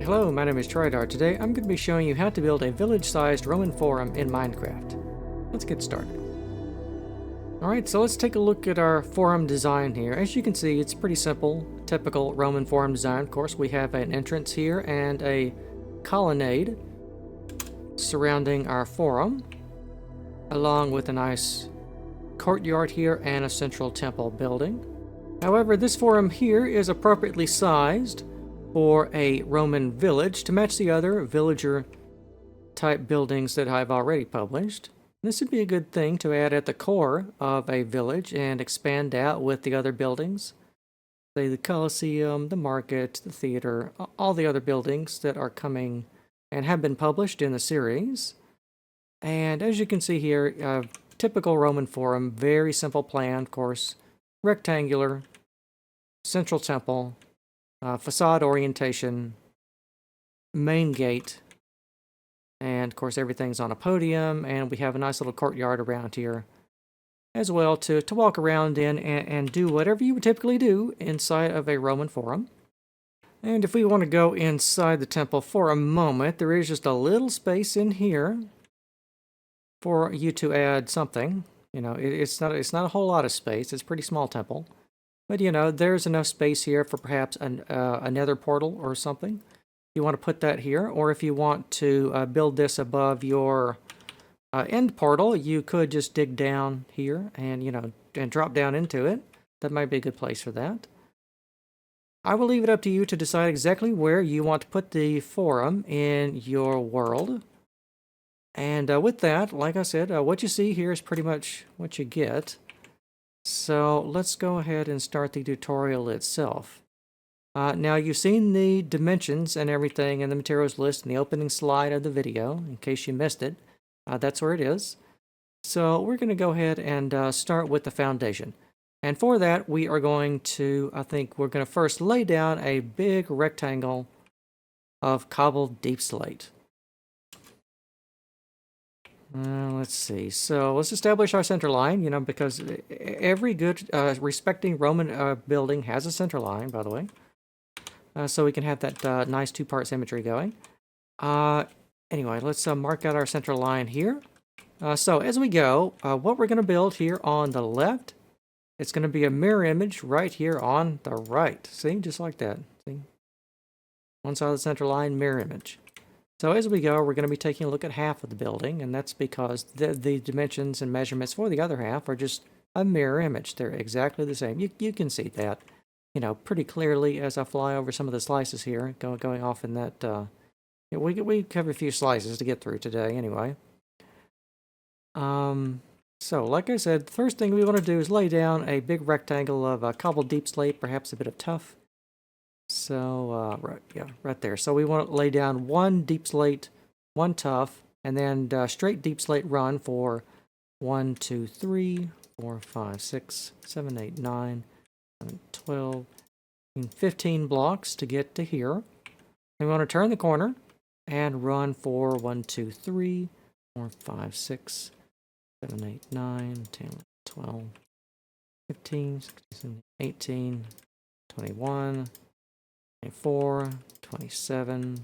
Hello, my name is Trydar. Today I'm going to be showing you how to build a village-sized Roman forum in Minecraft. Let's get started. Alright, so let's take a look at our forum design here. As you can see, it's pretty simple, typical Roman forum design. Of course, we have an entrance here and a colonnade surrounding our forum, along with a nice courtyard here and a central temple building. However, this forum here is appropriately sized for a Roman village to match the other villager type buildings that I've already published. This would be a good thing to add at the core of a village and expand out with the other buildings. Say the Colosseum, the market, the theater, all the other buildings that are coming and have been published in the series. And as you can see here, typical Roman forum, very simple plan, of course, rectangular, central temple, facade orientation, main gate, and of course everything's on a podium, and we have a nice little courtyard around here as well to walk around in and do whatever you would typically do inside of a Roman forum. And if we want to go inside the temple for a moment, there is just a little space in here for you to add something. You know, it's not a whole lot of space. It's a pretty small temple. But, you know, there's enough space here for perhaps another portal or something. You want to put that here, or if you want to build this above your end portal, you could just dig down here and, you know, and drop down into it. That might be a good place for that. I will leave it up to you to decide exactly where you want to put the forum in your world. And with that, like I said, what you see here is pretty much what you get. So let's go ahead and start the tutorial itself. Now you've seen the dimensions and everything in the materials list in the opening slide of the video, in case you missed it. That's where it is. So we're going to go ahead and start with the foundation. And for that, we are going to, we're going to first lay down a big rectangle of cobbled deep slate. Let's see. So let's establish our center line, you know, because every good respecting Roman building has a center line, by the way. So we can have that nice two-part symmetry going. Anyway, let's mark out our center line here. So as we go, what we're going to build here on the left, it's going to be a mirror image right here on the right. See, just like that. See? One side of the center line, mirror image. So as we go, we're going to be taking a look at half of the building, and that's because the dimensions and measurements for the other half are just a mirror image. They're exactly the same. You can see that, you know, pretty clearly as I fly over some of the slices here, going off in that. We have a few slices to get through today, anyway. So like I said, the first thing we want to do is lay down a big rectangle of cobbled deep slate, perhaps a bit of tuff. So, right there. So we want to lay down one deep slate, one tuff, and then straight deep slate run for 1, 2, 3, 4, 5, 6, 7, 8, 9, 11, 12, 15 blocks to get to here. And we want to turn the corner and run for 1, 2, 3, 4, 5, 6, 7, 8, 9, 10, 12, 15, 16, 18, 21, 24, 27,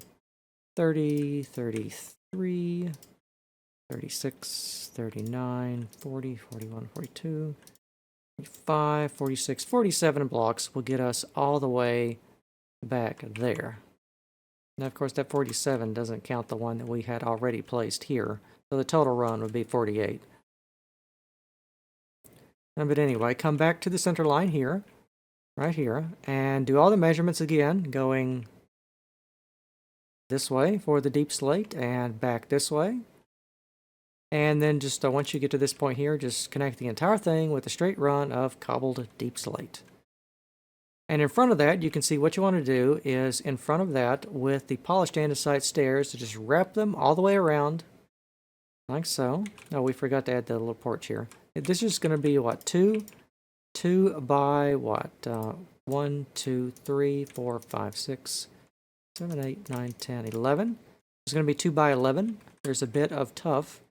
30, 33, 36, 39, 40, 41, 42, 45, 46, 47 blocks will get us all the way back there. Now, of course, that 47 doesn't count the one that we had already placed here, so the total run would be 48. But anyway, come back to the center line here. Right here, and do all the measurements again, going this way for the deep slate and back this way. And then just once you get to this point here, just connect the entire thing with a straight run of cobbled deep slate. And in front of that, you can see what you want to do is in front of that with the polished andesite stairs to just wrap them all the way around, like so. Oh, we forgot to add the little porch here. This is going to be, what, 2 by what? 1, 2, 3, 4, 5, 6, 7, 8, 9, 10, 11. It's going to be 2 by 11. There's a bit of tuff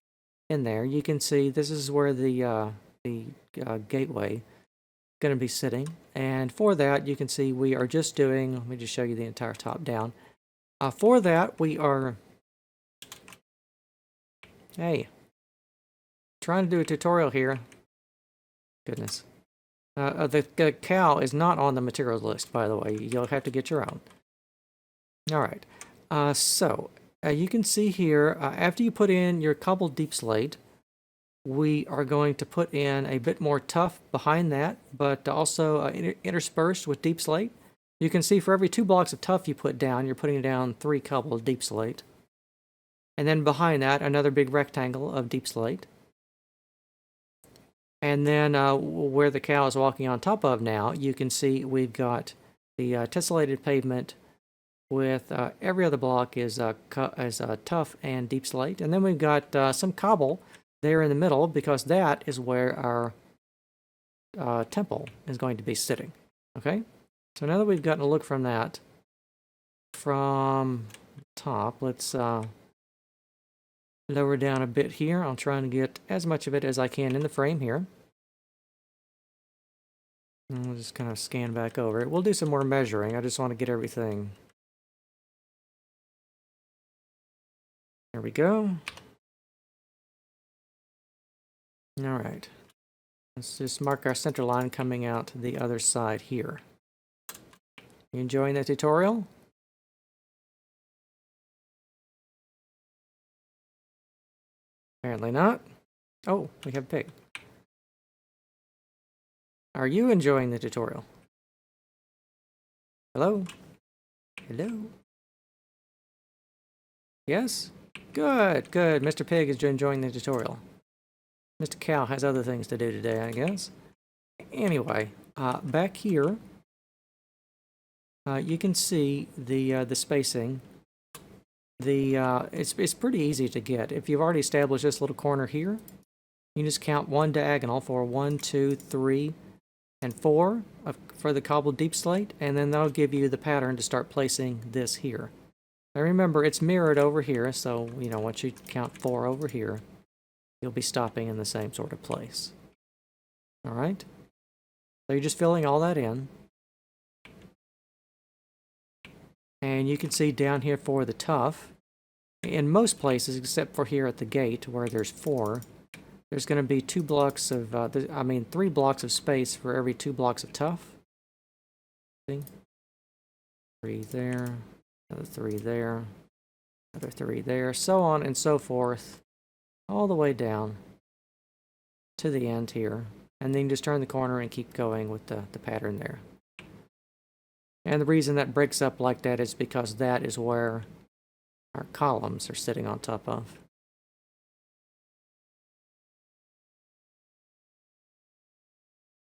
in there. You can see this is where the gateway is going to be sitting. And for that, you can see we are just doing, let me just show you the entire top down. For that, we are... Hey, trying to do a tutorial here. Goodness. The cow is not on the materials list, by the way. You'll have to get your own. Alright, you can see here, after you put in your cobbled deep slate, we are going to put in a bit more tuff behind that, but also interspersed with deep slate. You can see for every 2 blocks of tuff you put down, you're putting down 3 cobbled deep slate. And then behind that, another big rectangle of deep slate. And then where the cow is walking on top of now, you can see we've got the tessellated pavement with every other block is tuff and deep slate. And then we've got some cobble there in the middle because that is where our temple is going to be sitting. Okay? So now that we've gotten a look from that, from top, let's lower down a bit here. I'm trying to get as much of it as I can in the frame here. And we'll just kind of scan back over it. We'll do some more measuring. I just want to get everything. There we go. All right. Let's just mark our center line coming out the other side here. You enjoying the tutorial? Apparently not. Oh, we have a pig. Are you enjoying the tutorial? Hello? Hello? Yes? Good, good. Mr. Pig is enjoying the tutorial. Mr. Cow has other things to do today, I guess. Anyway, back here, you can see the spacing. It's pretty easy to get. If you've already established this little corner here, you just count 1 diagonal for 1, 2, 3, and 4 for the cobbled deep slate, and then that'll give you the pattern to start placing this here. Now remember, it's mirrored over here, so once you count 4 over here, you'll be stopping in the same sort of place. All right? So you're just filling all that in. And you can see down here for the tuff, in most places, except for here at the gate where there's 4, there's going to be 2 blocks of, 3 blocks of space for every 2 blocks of tuff. See? 3 there, another 3 there, another 3 there, so on and so forth, all the way down to the end here. And then just turn the corner and keep going with the pattern there. And the reason that breaks up like that is because that is where our columns are sitting on top of.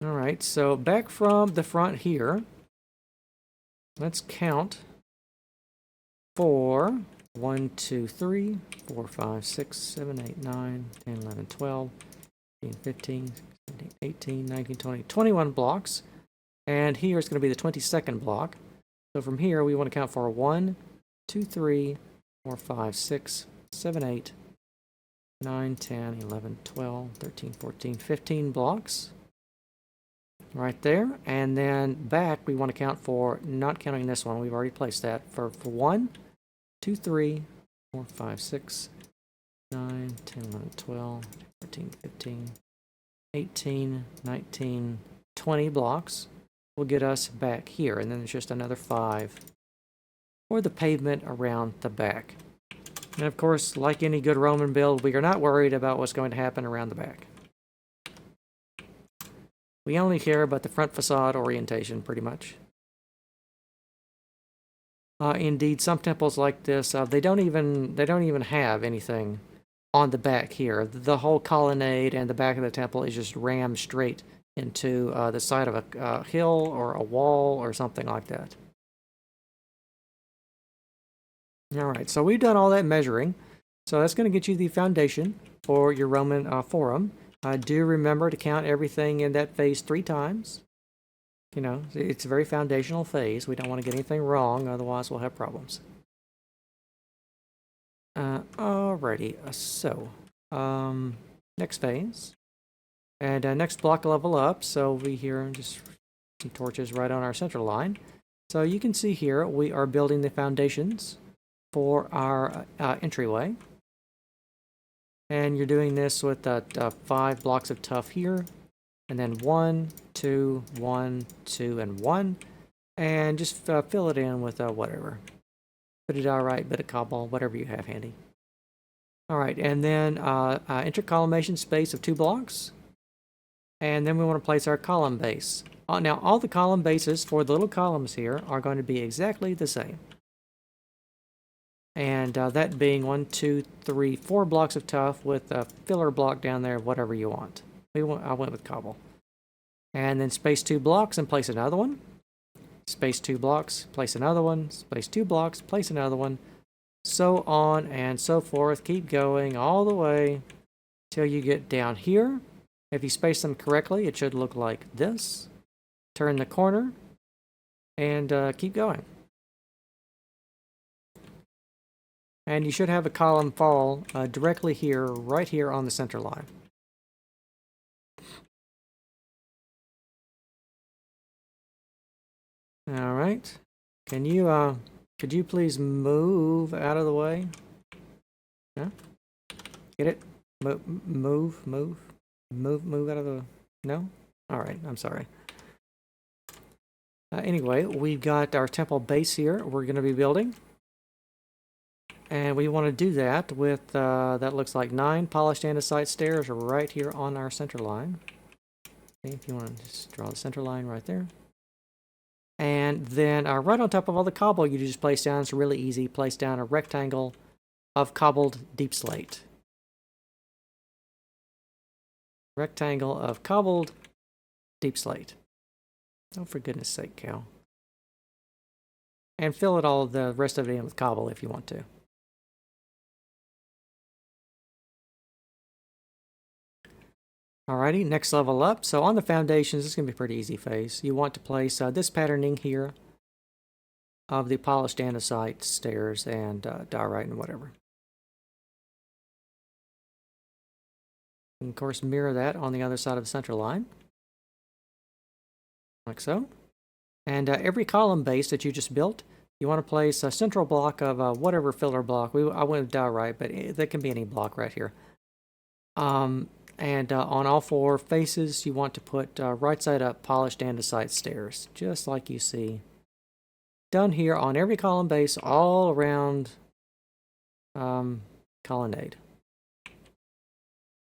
Alright, so back from the front here, let's count 4, 1, 2, 3, 4, 5, 6, 7, 8, 9, 10, 11, 12, 15, 17, 18, 19, 20, 21 blocks. And here is going to be the 22nd block. So from here, we want to count for 1, 2, 3, 4, 5, 6, 7, 8, 9, 10, 11, 12, 13, 14, 15 blocks. Right there. And then back, we want to count for, not counting this one, we've already placed that, for 1, 2, 3, 4, 5, 6, 9, 10, 11, 12, 13, 15, 18, 19, 20 blocks. Will get us back here, and then there's just another 5 for the pavement around the back. And of course, like any good Roman build, we are not worried about what's going to happen around the back. We only care about the front facade orientation, pretty much. Indeed, some temples like this, they don't even have anything on the back here. The whole colonnade and the back of the temple is just rammed straight into the side of a hill or a wall or something like that. Alright, so we've done all that measuring. So that's going to get you the foundation for your Roman Forum. Do remember to count everything in that phase 3 times. It's a very foundational phase. We don't want to get anything wrong, otherwise we'll have problems. Alrighty, so next phase. And next block level up, so we here just some torches right on our center line. So you can see here we are building the foundations for our entryway. And you're doing this with 5 blocks of tuff here, and then 1, 2, 1, 2, and 1. And just fill it in with whatever. Bit of diorite, bit of cobble, whatever you have handy. Alright, and then intercolumnation space of 2 blocks. And then we want to place our column base. Now, all the column bases for the little columns here are going to be exactly the same. And that being 1, 2, 3, 4 blocks of tuff with a filler block down there, whatever you want. I went with cobble. And then space 2 blocks and place another one. Space 2 blocks, place another one. Space 2 blocks, place another one. So on and so forth. Keep going all the way till you get down here. If you space them correctly, it should look like this. Turn the corner and keep going. And you should have a column fall directly here, right here on the center line. All right. Can you, could you please move out of the way? Yeah? Get it? Move out of the... No? All right, I'm sorry. Anyway, we've got our temple base here we're going to be building. And we want to do that with, that looks like 9 polished andesite stairs right here on our center line. Okay, if you want to just draw the center line right there. And then right on top of all the cobble, you just place down, it's really easy, place down a rectangle of cobbled deep slate. Rectangle of cobbled deep slate. Oh, for goodness sake, Cal. And fill it all, the rest of it in with cobble if you want to. Alrighty, next level up. So on the foundations, this is going to be a pretty easy phase. You want to place this patterning here of the polished andesite stairs and diorite and whatever. And of course, mirror that on the other side of the center line. Like so. And every column base that you just built, you want to place a central block of whatever filler block. I went with diorite, but that can be any block right here. And on all 4 faces, you want to put right side up polished andesite stairs, just like you see done here on every column base all around colonnade.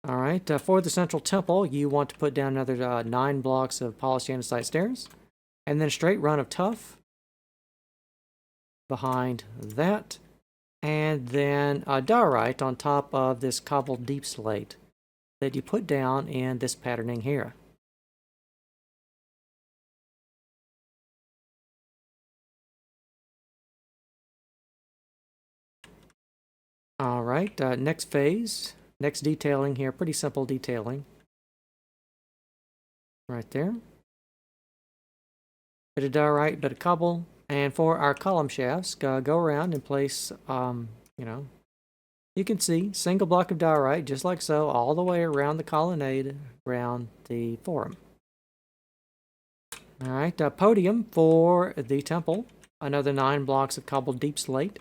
All right, for the central temple, you want to put down another 9 blocks of polished andesite stairs, and then a straight run of tuff behind that, and then diorite on top of this cobbled deep slate that you put down in this patterning here. All right, next phase, next detailing here, pretty simple detailing. Right there. Bit of diorite, bit of cobble, and for our column shafts, go around and place, you know, you can see single block of diorite, just like so, all the way around the colonnade, around the forum. All right, podium for the temple, another 9 blocks of cobbled deep slate,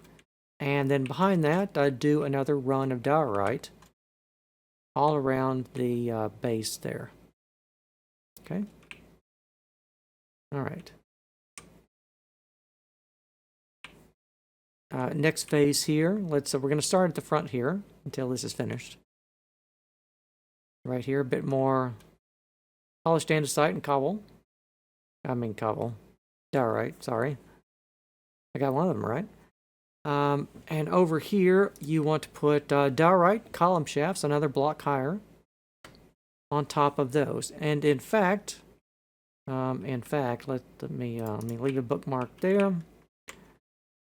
and then behind that, do another run of diorite all around the base there. Okay. All right. Next phase here, we're going to start at the front here until this is finished. Right here, a bit more polished andesite and cobble. Diorite, sorry. I got one of them right. And over here, you want to put diorite column shafts, another block higher, on top of those. And in fact, let me leave a bookmark there.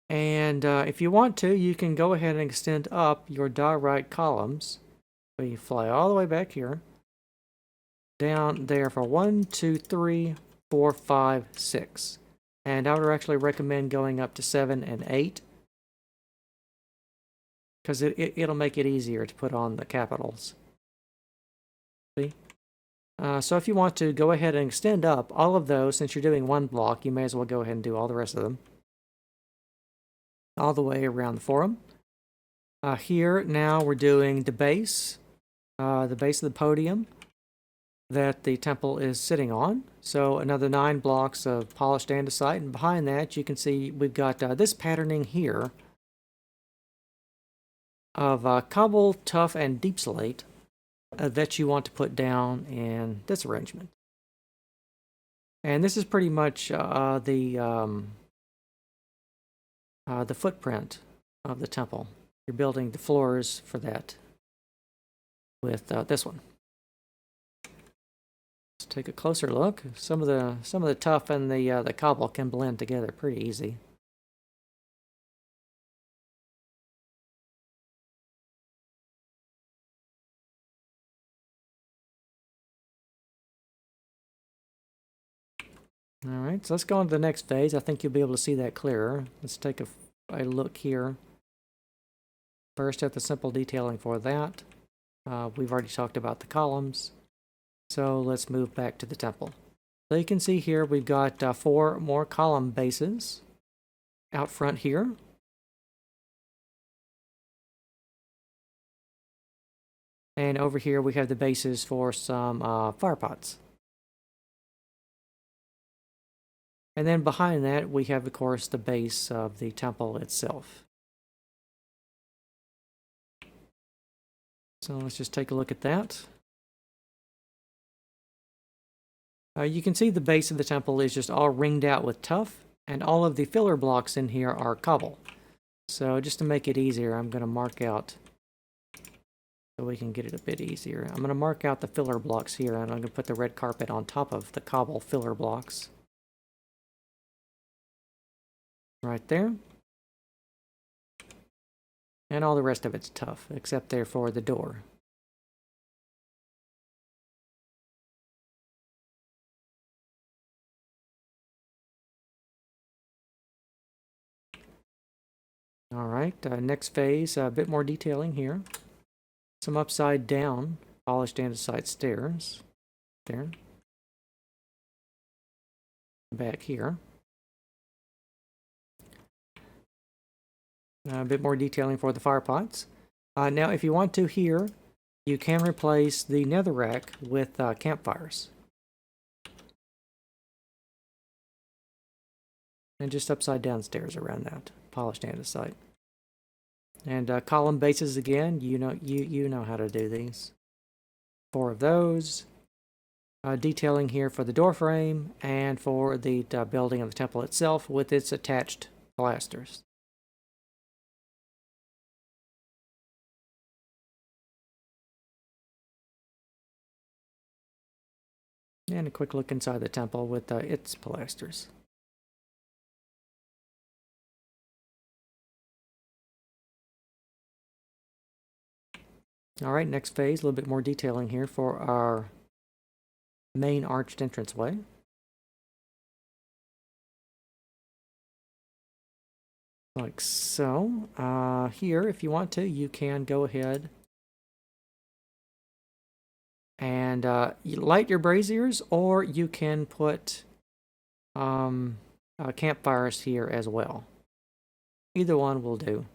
And if you want to, you can go ahead and extend up your diorite columns. So you fly all the way back here, down there for 1, 2, 3, 4, 5, 6. And I would actually recommend going up to 7 and 8. Because it'll make it easier to put on the capitals. See? So if you want to go ahead and extend up all of those, since you're doing one block, you may as well go ahead and do all the rest of them. all the way around the forum. Here now we're doing the base of the podium that the temple is sitting on. So another 9 blocks of polished andesite, and behind that you can see we've got this patterning here of cobble, tuff, and deep slate that you want to put down in this arrangement. And this is pretty much the footprint of the temple. You're building the floors for that with this one. Let's take a closer look. Some of the tuff and the cobble can blend together pretty easy. All right, so let's go on to the next phase. I think you'll be able to see that clearer. Let's take a look here. First at the simple detailing for that. We've already talked about the columns. So let's move back to the temple. So you can see here we've got 4 more column bases out front here. And over here we have the bases for some fire pots. And then behind that we have, of course, the base of the temple itself. So let's just take a look at that. You can see the base of the temple is just all ringed out with tuff, and all of the filler blocks in here are cobble. So just to make it easier, I'm going to mark out, so we can get it a bit easier. I'm going to mark out the filler blocks here, and I'm going to put the red carpet on top of the cobble filler blocks. Right there. And all the rest of it's tough, except there for the door. All right, next phase, a bit more detailing here. Some upside down polished andesite stairs. There. Back here. A bit more detailing for the fire pots. Now, if you want to here, you can replace the netherrack with campfires. And just upside down stairs around that polished andesite. And column bases again, you know how to do these. 4 of those. Detailing here for the door frame and for the building of the temple itself with its attached pilasters. And a quick look inside the temple with its pilasters. Alright, next phase, a little bit more detailing here for our main arched entranceway. Like so. Here, if you want to, you can go ahead and you light your braziers, or you can put campfires here as well. Either one will do.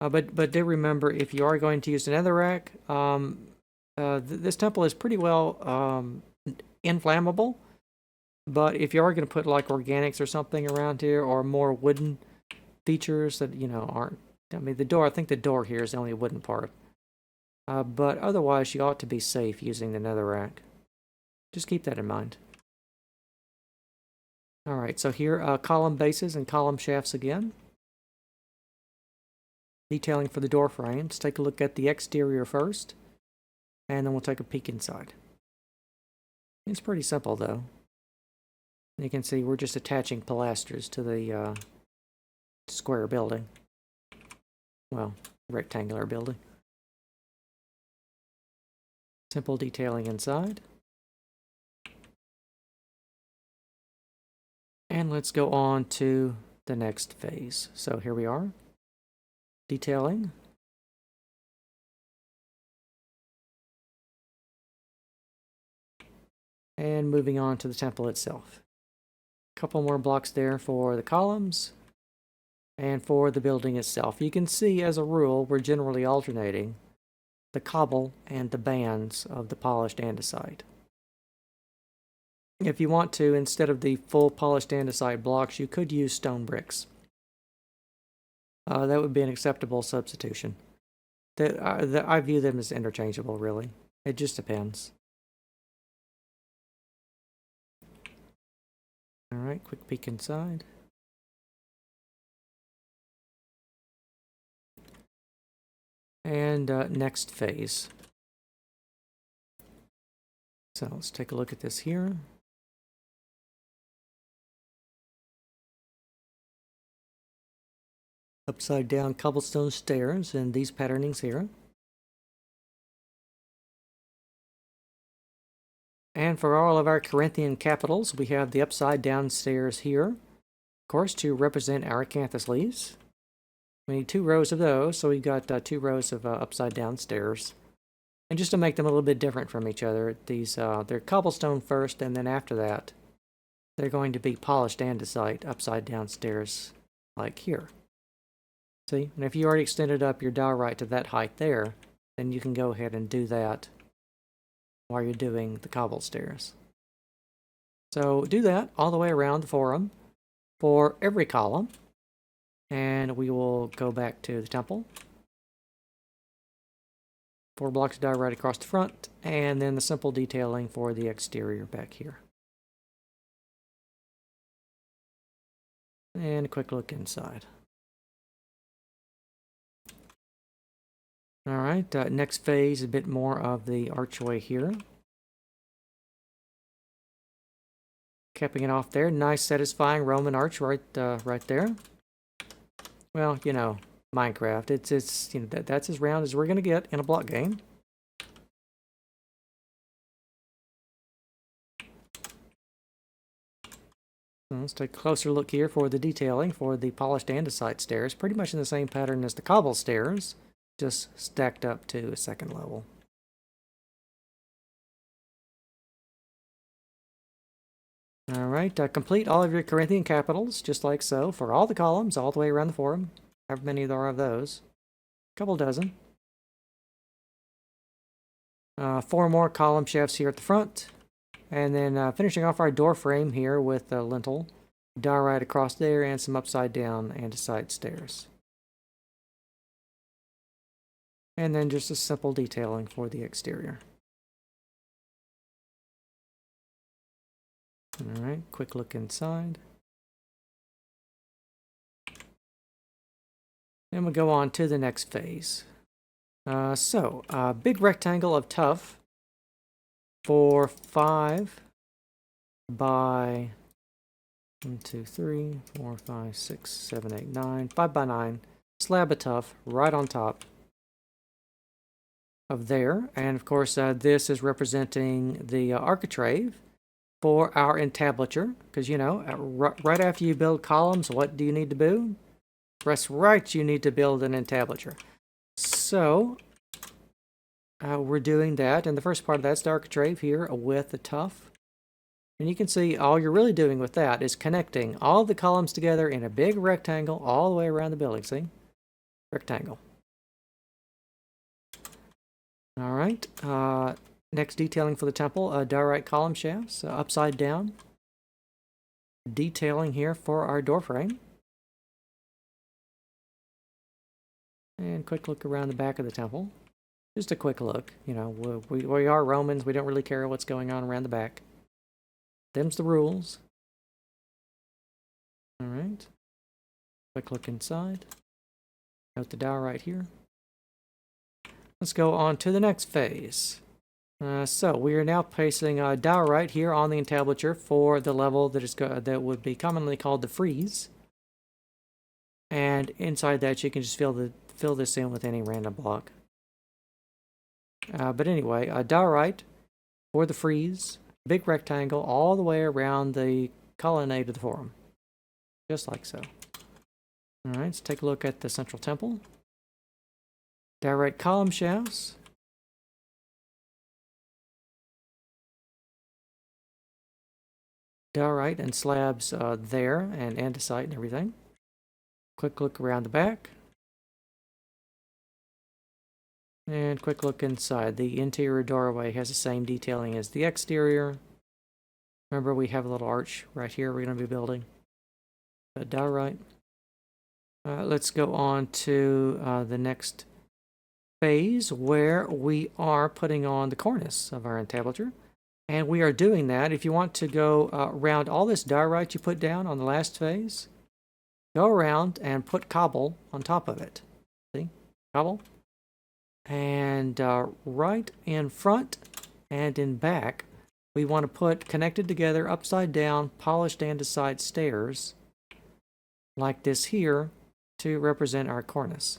But do remember, if you are going to use another rack, this temple is pretty well inflammable. But if you are going to put like organics or something around here, or more wooden features that aren't, I mean, the door. I think the door here is the only wooden part. But otherwise, you ought to be safe using the netherrack. Just keep that in mind. All right, so here, column bases and column shafts again. Detailing for the door frames. Take a look at the exterior first, and then we'll take a peek inside. It's pretty simple, though. You can see we're just attaching pilasters to the square building. Well, rectangular building. Simple detailing inside. And let's go on to the next phase. So here we are. Detailing. And moving on to the temple itself. A couple more blocks there for the columns. And for the building itself, you can see as a rule we're generally alternating the cobble and the bands of the polished andesite. If you want to, instead of the full polished andesite blocks, you could use stone bricks. That would be an acceptable substitution. I view them as interchangeable, really. It just depends. Alright, quick peek inside. And next phase. So let's take a look at this here. Upside down cobblestone stairs and these patternings here. And for all of our Corinthian capitals, we have the upside down stairs here, of course, to represent our acanthus leaves. We need 2 rows of those, so we've got 2 rows of upside down stairs. And just to make them a little bit different from each other, these they're cobblestone first, and then after that, they're going to be polished andesite upside down stairs, like here. See, and if you already extended up your diorite to that height there, then you can go ahead and do that while you're doing the cobble stairs. So do that all the way around the forum for every column. And we will go back to the temple. 4 blocks of diorite across the front, and then the simple detailing for the exterior back here. And a quick look inside. Alright, next phase, a bit more of the archway here. Capping it off there. Nice, satisfying Roman arch right there. Well, you know, Minecraft. It's you know that's as round as we're gonna get in a block game. So let's take a closer look here for the detailing for the polished andesite stairs. Pretty much in the same pattern as the cobble stairs, just stacked up to a second level. Alright, complete all of your Corinthian capitals, just like so, for all the columns, all the way around the forum. However many there are of those. A couple dozen. 4 more column shafts here at the front. And then finishing off our door frame here with the lintel, diorite across there, and some upside down andesite stairs. And then just a simple detailing for the exterior. Alright, quick look inside. Then we'll go on to the next phase. Big rectangle of tuff for 5 by 1, 2, 3, 4, 5, 6, 7, 8, 9, 5 by 9 slab of tuff right on top of there. And of course, this is representing the architrave for our entablature, because you know, right after you build columns, what do you need to do? That's right, you need to build an entablature. So we're doing that, and the first part of that's the architrave here with the tuff. And you can see all you're really doing with that is connecting all the columns together in a big rectangle all the way around the building. See? Rectangle. All right. Next detailing for the temple, diorite column shafts, upside down. Detailing here for our door frame. And quick look around the back of the temple. Just a quick look. You know, we are Romans. We don't really care what's going on around the back. Them's the rules. All right. Quick look inside. Note the diorite here. Let's go on to the next phase. So we are now placing diorite here on the entablature for the level that would be commonly called the frieze. And inside that, you can just fill this in with any random block. But anyway, diorite for the frieze, big rectangle all the way around the colonnade of the forum, just like so. All right, let's take a look at the central temple. Diorite column shafts. Diorite and slabs there, and andesite and everything. Quick look around the back. And quick look inside. The interior doorway has the same detailing as the exterior. Remember, we have a little arch right here we're going to be building. Diorite. Let's go on to the next phase where we are putting on the cornice of our entablature. And we are doing that. If you want to go around all this diorite you put down on the last phase, go around and put cobble on top of it. See? Cobble. And right in front and in back, we want to put connected together, upside down, polished andesite stairs like this here to represent our cornice.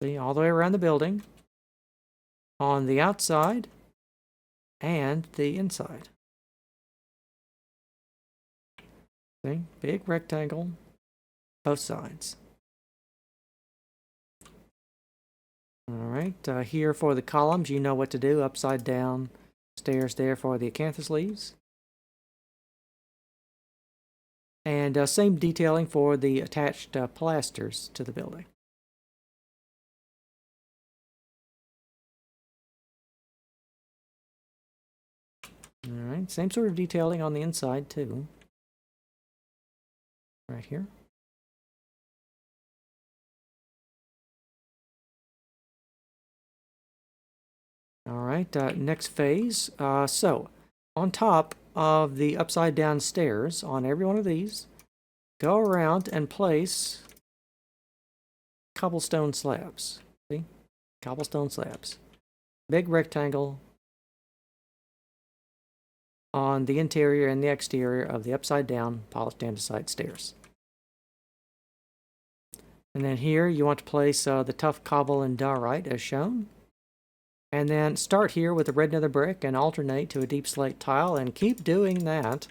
See, all the way around the building, on the outside and the inside. See, big rectangle, both sides. All right, here for the columns, you know what to do. Upside down stairs there for the acanthus leaves. And same detailing for the attached pilasters to the building. All right, same sort of detailing on the inside too. Right here. All right, next phase. So, on top of the upside down stairs, on every one of these, go around and place cobblestone slabs. See? Cobblestone slabs. Big rectangle on the interior and the exterior of the upside down polished andesite stairs. And then here you want to place the tough cobble and diorite as shown. And then start here with a red nether brick and alternate to a deep slate tile and keep doing that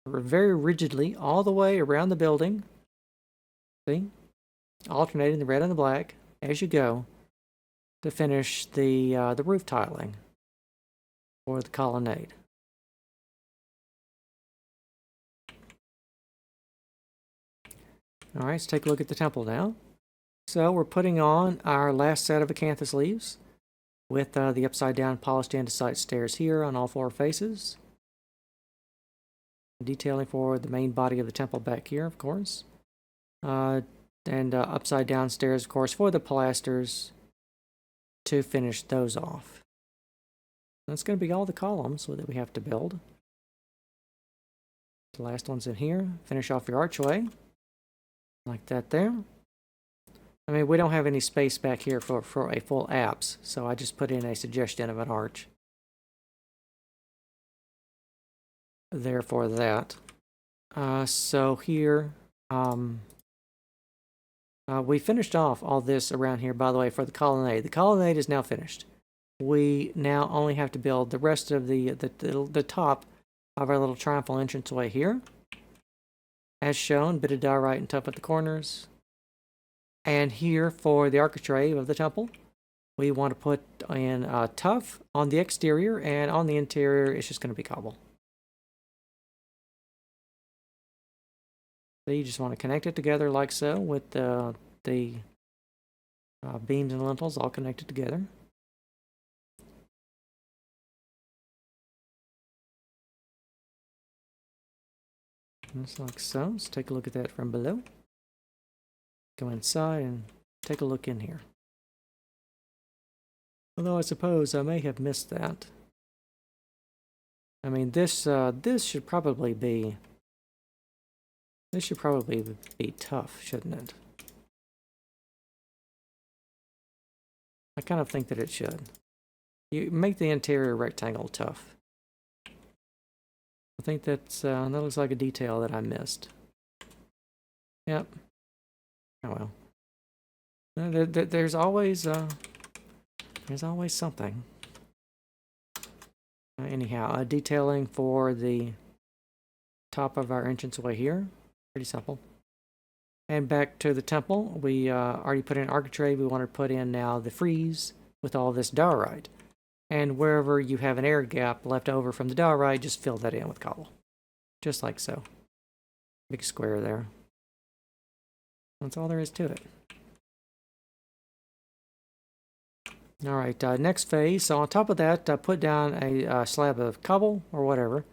very rigidly all the way around the building. See? Alternating the red and the black as you go to finish the roof tiling for the colonnade. All right, let's take a look at the temple now. So we're putting on our last set of acanthus leaves with the upside down polished andesite stairs here on all four faces. Detailing for the main body of the temple back here, of course. And upside down stairs, of course, for the pilasters to finish those off. That's going to be all the columns that we have to build. The last one's in here. Finish off your archway. Like that there. I mean, we don't have any space back here for a full apse, so I just put in a suggestion of an arch there for that. So here, we finished off all this around here, by the way, for the colonnade. The colonnade is now finished. We now only have to build the rest of the top of our little triumphal entranceway here. As shown, bit of diorite and tuff at the corners. And here for the architrave of the temple, we want to put in tuff on the exterior, and on the interior, it's just going to be cobble. So you just want to connect it together like so, with the beams and lintels all connected together. Just like so. Let's take a look at that from below. Go inside and take a look in here. Although I suppose I may have missed that. I mean, this should probably be tough, shouldn't it? I kind of think that it should. You make the interior rectangle tough. I think that looks like a detail that I missed. Yep. Oh well. There's always something. Anyhow, detailing for the top of our entranceway here. Pretty simple. And back to the temple, we already put in architrave. We want to put in now the frieze with all this diorite. And wherever you have an air gap left over from the diorite, just fill that in with cobble. Just like so. Big square there. That's all there is to it. All right, next phase. So on top of that, put down a slab of cobble or whatever.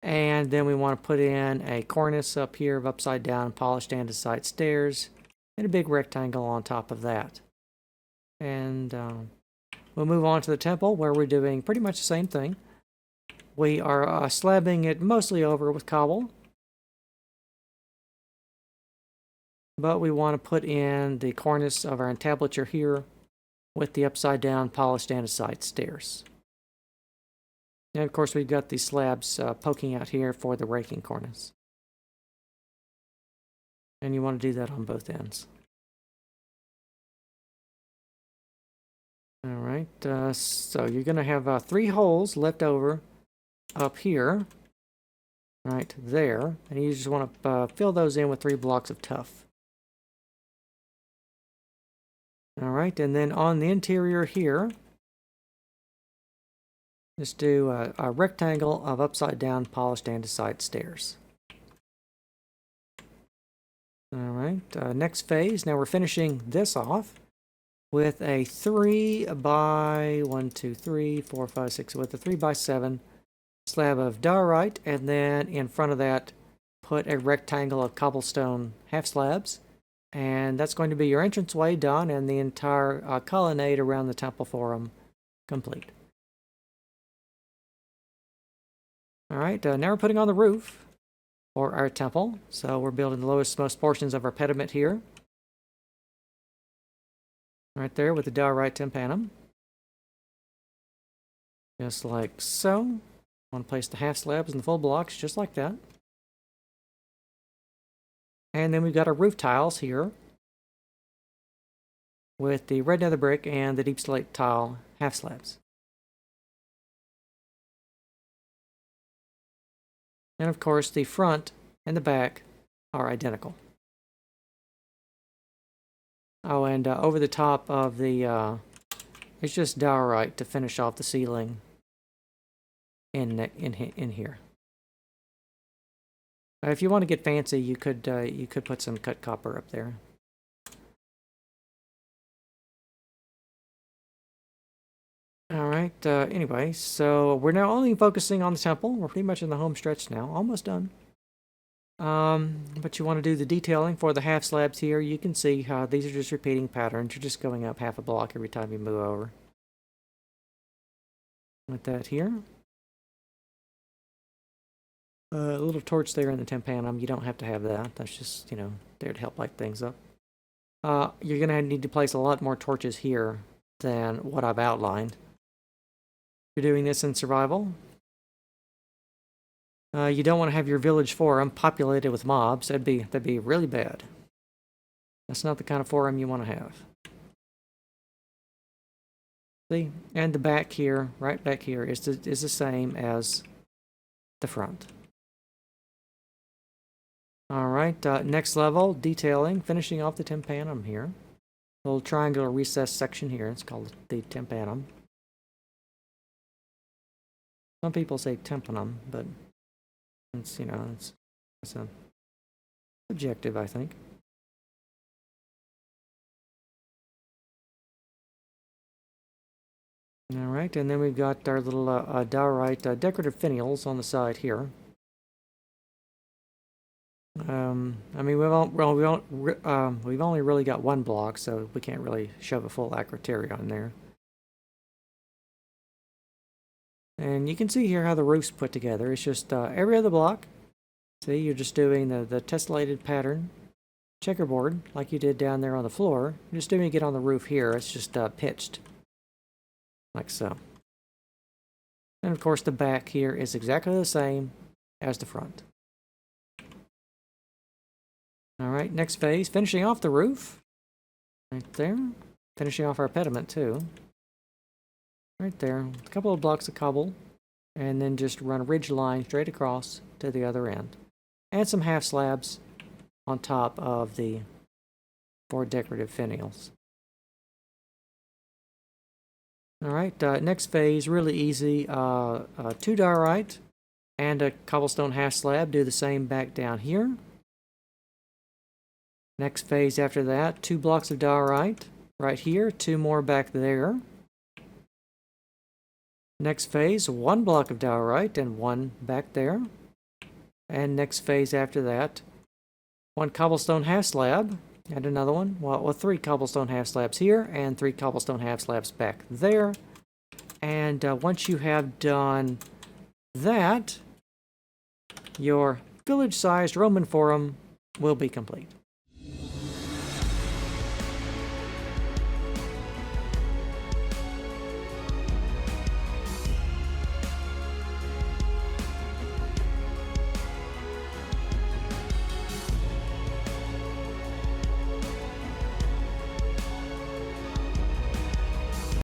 And then we want to put in a cornice up here of upside down polished andesite stairs and a big rectangle on top of that. And we'll move on to the temple where we're doing pretty much the same thing. We are slabbing it mostly over with cobble. But we want to put in the cornice of our entablature here with the upside down polished andesite stairs. And of course we've got these slabs poking out here for the raking cornice. And you want to do that on both ends. Alright, so you're going to have 3 holes left over up here, right there, and you just want to fill those in with 3 blocks of tuff. Alright, and then on the interior here, just do a rectangle of upside down polished andesite stairs. Alright, next phase, now we're finishing this off with a 3 by 1, 2, 3, 4, 5, 6, with a 3 by 7 slab of diorite, and then in front of that put a rectangle of cobblestone half slabs. And that's going to be your entranceway done and the entire colonnade around the temple forum complete. Alright, now we're putting on the roof for our temple. So we're building the lowest most portions of our pediment here. Right there with the diorite tympanum. Just like so. I want to place the half slabs and the full blocks just like that. And then we've got our roof tiles here with the red nether brick and the deep slate tile half slabs. And of course the front and the back are identical. Oh, and over the top of the, it's just diorite to finish off the ceiling in here. If you want to get fancy, you could put some cut copper up there. All right. Anyway, so we're now only focusing on the temple. We're pretty much in the home stretch now, almost done. But you want to do the detailing for the half slabs here. You can see how these are just repeating patterns. You're just going up half a block every time you move over. With that here. A little torch there in the tympanum. You don't have to have that. That's just, you know, there to help light things up. You're going to need to place a lot more torches here than what I've outlined. You're doing this in survival. You don't want to have your village forum populated with mobs. That'd be really bad. That's not the kind of forum you want to have. See, and the back here, right back here, is the same as the front. All right, next level, detailing, finishing off the tympanum here. Little triangular recessed section here. It's called the tympanum. Some people say tympanum, but it's, you know, it's a subjective, I think. All right, and then we've got our little diorite decorative finials on the side here. I mean, we've only really got 1 block, so we can't really shove a full acroteria on there. And you can see here how the roof's put together. It's just every other block. See, you're just doing the tessellated pattern checkerboard like you did down there on the floor. You're just doing it on the roof here. It's just pitched like so. And of course the back here is exactly the same as the front. All right, next phase, finishing off the roof. Right there. Finishing off our pediment too. Right there, a couple of blocks of cobble, and then just run a ridge line straight across to the other end. And some half slabs on top of the 4 decorative finials. All right, next phase, really easy. 2 diorite and a cobblestone half slab. Do the same back down here. Next phase after that, 2 blocks of diorite right here, 2 more back there. Next phase, 1 block of diorite and 1 back there. And next phase after that, 1 cobblestone half slab and another one. Well, 3 cobblestone half slabs here and 3 cobblestone half slabs back there. And once you have done that, your village-sized Roman forum will be complete.